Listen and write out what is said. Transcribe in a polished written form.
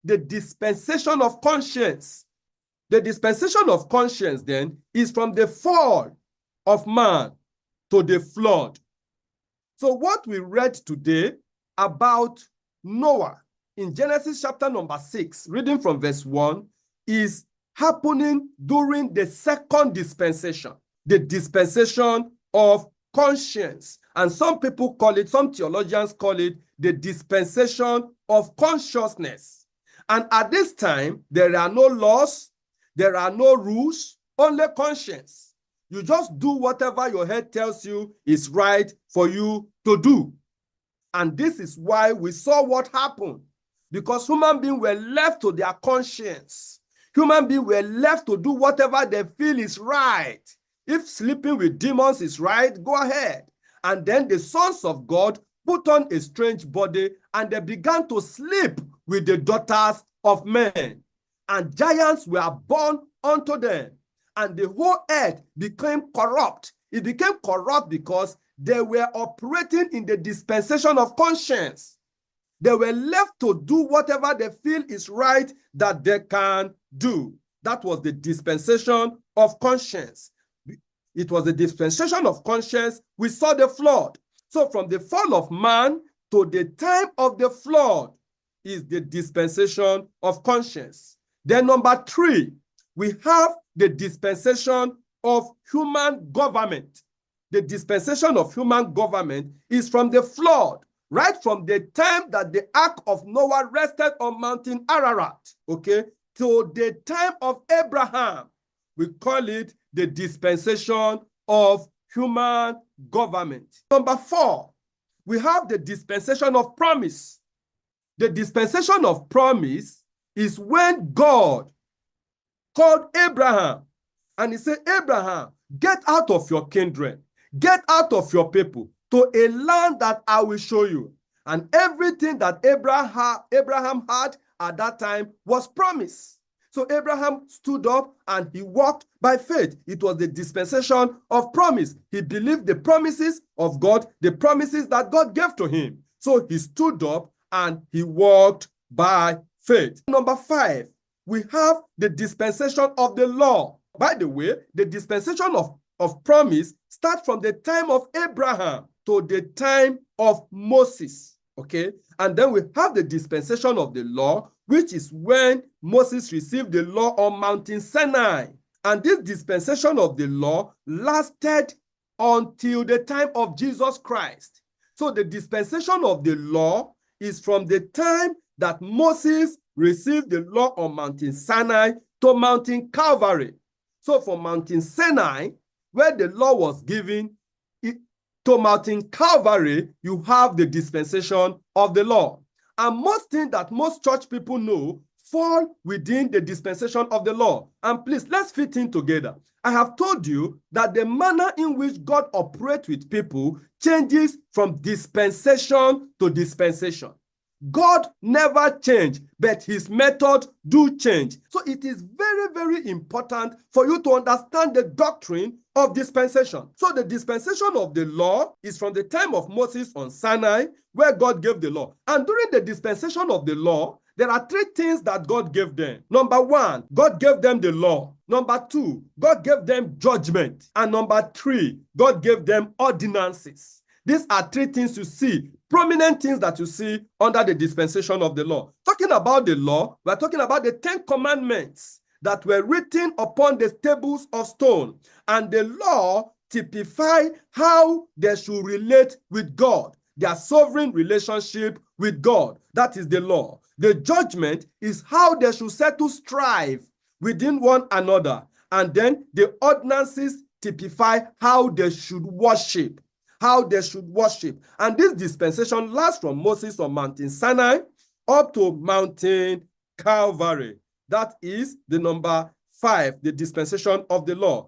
the dispensation of conscience. The dispensation of conscience then is from the fall of man to the flood. So what we read today about Noah in Genesis chapter number 6, reading from verse 1, is happening during the second dispensation, the dispensation of conscience. And some people call it, some theologians call it the dispensation of consciousness. And at this time, there are no laws, there are no rules, only conscience. You just do whatever your head tells you is right for you to do. And this is why we saw what happened. Because human beings were left to their conscience. Human beings were left to do whatever they feel is right. If sleeping with demons is right, go ahead. And then the sons of God put on a strange body and they began to sleep with the daughters of men. And giants were born unto them. And the whole earth became corrupt. It became corrupt because they were operating in the dispensation of conscience. They were left to do whatever they feel is right that they can do. That was the dispensation of conscience. It was the dispensation of conscience. We saw the flood. So from the fall of man to the time of the flood is the dispensation of conscience. Then number 3, we have the dispensation of human government. The dispensation of human government is from the flood, right from the time that the ark of Noah rested on Mountain Ararat, okay, to the time of Abraham. We call it the dispensation of human government. Number 4, we have the dispensation of promise. The dispensation of promise is when God called Abraham and he said, Abraham, get out of your kindred, get out of your people to a land that I will show you. And everything that Abraham had at that time was promise. So Abraham stood up and he walked by faith. It was the dispensation of promise. He believed the promises of God, the promises that God gave to him. So he stood up and he walked by faith. Number 5, we have the dispensation of the law. By the way, the dispensation of promise starts from the time of Abraham to the time of Moses, okay? And then we have the dispensation of the law, which is when Moses received the law on Mountain Sinai. And this dispensation of the law lasted until the time of Jesus Christ. So the dispensation of the law is from the time that Moses received the law on Mountain Sinai to Mountain Calvary. So from Mountain Sinai, where the law was given, to Mountain Calvary, you have the dispensation of the law. And most things that most church people know fall within the dispensation of the law. And please, let's fit in together. I have told you that the manner in which God operates with people changes from dispensation to dispensation. God never changed, but his method do change. So it is very, very important for you to understand the doctrine of dispensation. So the dispensation of the law is from the time of Moses on Sinai, where God gave the law. And during the dispensation of the law, there are 3 things that God gave them. Number 1, God gave them the law. Number 2, God gave them judgment. And number 3, God gave them ordinances. These are 3 things you see, prominent things that you see under the dispensation of the law. Talking about the law, we're talking about the 10 commandments that were written upon the tables of stone. And the law typifies how they should relate with God, their sovereign relationship with God. That is the law. The judgment is how they should settle strife within one another. And then the ordinances typify how they should worship. How they should worship. And this dispensation lasts from Moses on Mountain Sinai up to Mountain Calvary. That is the number 5, the dispensation of the law.